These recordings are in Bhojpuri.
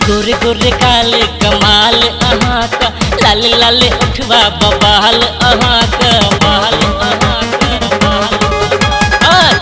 गोरे गोरे काले कमाल अहाँ का, लाल लाल उठवा बबाल अहाँ का, बाल अहाँ का बाल।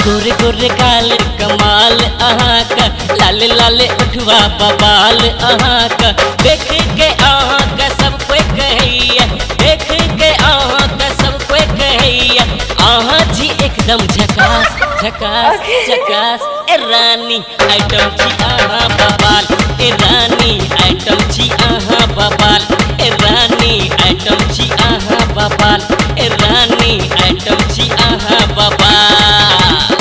गोरे गोरे काले कमाल अहाँ का, लाल लाल उठवा बबाल अहाँ का। देख के अहाँ का सब कोई कहैया, देख के अहाँ का सब कोई कहैया, अहाँ जी एकदम झकास झकास झकास। ए रानी आइटम छी अहाँ बबाल, ए रानी आइटम छी अहाँ बबाल, ए रानी आइटम छी अहाँ बबाल, ए रानी आइटम छी अहाँ बबाल।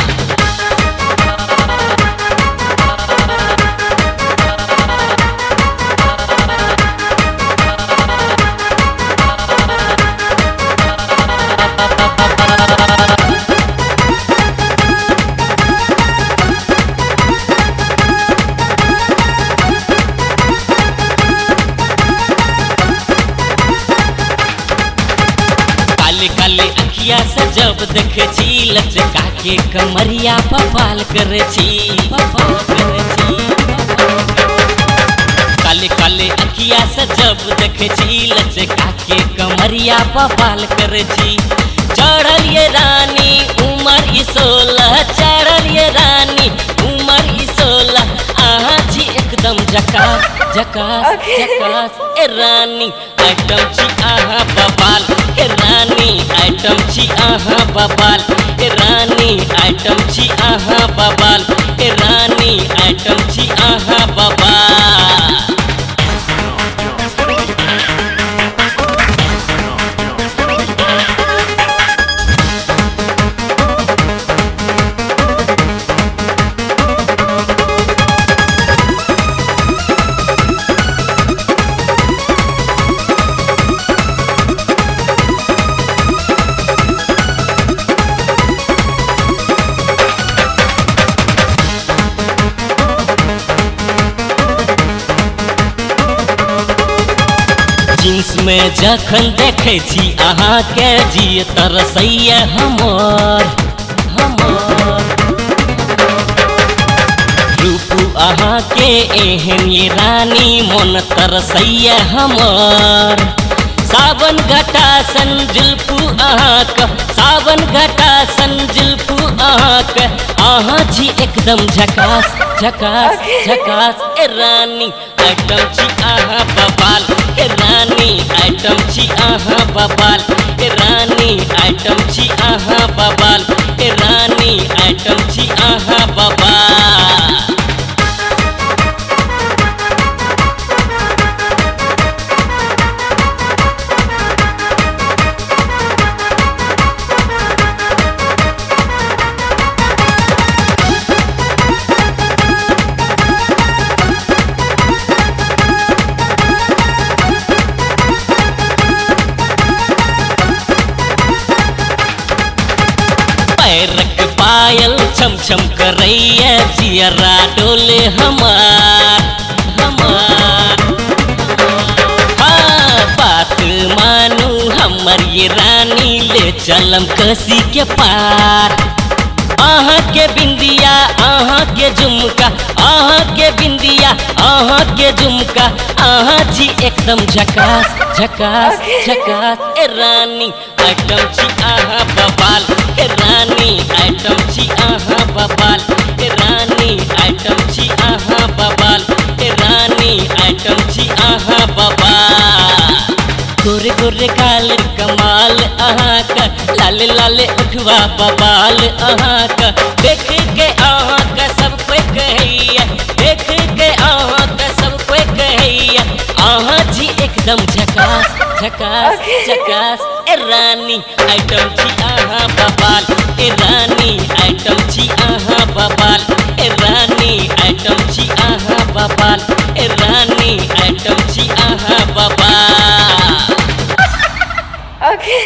काले काले अखिया से जब देखे छी, लचका के कमरिया बबाल करे छी, बबाल करे छी। काले काले अखिया से जब देखे छी, लचका के कमरिया बबाल करे छी। चढ़ल ये रानी उमर 16, चढ़ल ये रानी उमर 16, अहाँ जी एकदम झकास झकास झकास। ए रानी आइटम छी अहाँ बबाल, ए रानी आइटम छी अहाँ बबाल, ए रानी आइटम छी अहाँ बबाल, ए रानी आइटम छी अहाँ बबाल। जींस में जखन देखे छी अहाँ के, जिय तरसैया हमर हमर। रूपू अहाँ के एहन ये रानी, मन तरसैया हमर। सावन घटा सन जुल्फू अहाँ का, सावन घटा सन जुल्फू अहाँ का, अहाँ जी एकदम झकास झकास झकास। ए रानी आइटम छी अहाँ बबाल, ए रानी आइटम छी अहाँ बबाल, ए रानी आइटम छी अहाँ बबाल, ए रानी आइटम छी अहाँ बबाल। पैरक पायल छम छम करैया, जियरा डोले हमार हमार। हाँ बात मानू हमर ये रानी, ले चलम कसी के पार। अहाँ के बिंदिया अहाँ के झुमका, अहाँ के बिंदिया अहाँ के झुमका, अहाँ जी एकदम झकास झकास झकास। ए रानी आइटम छी अहाँ बबाल, ए रानी आइटम छी अहाँ बबाल, ए रानी आइटम छी अहाँ बबाल, ए रानी आइटम छी अहाँ बबाल। गोरे गोरे काले कमाल अहाँ का, लाल लाल उठवा बबाल अहाँ का। देख के अहाँ का सब कोई कहैया, देख के अहाँ का सब कोई कहैया, अहाँ जी एकदम झकास झकास झकास। ए रानी आइटम छी अहाँ बबाल, ए रानी आइटम छी अहाँ बबाल, ए रानी आइटम छी अहाँ बबाल। ओके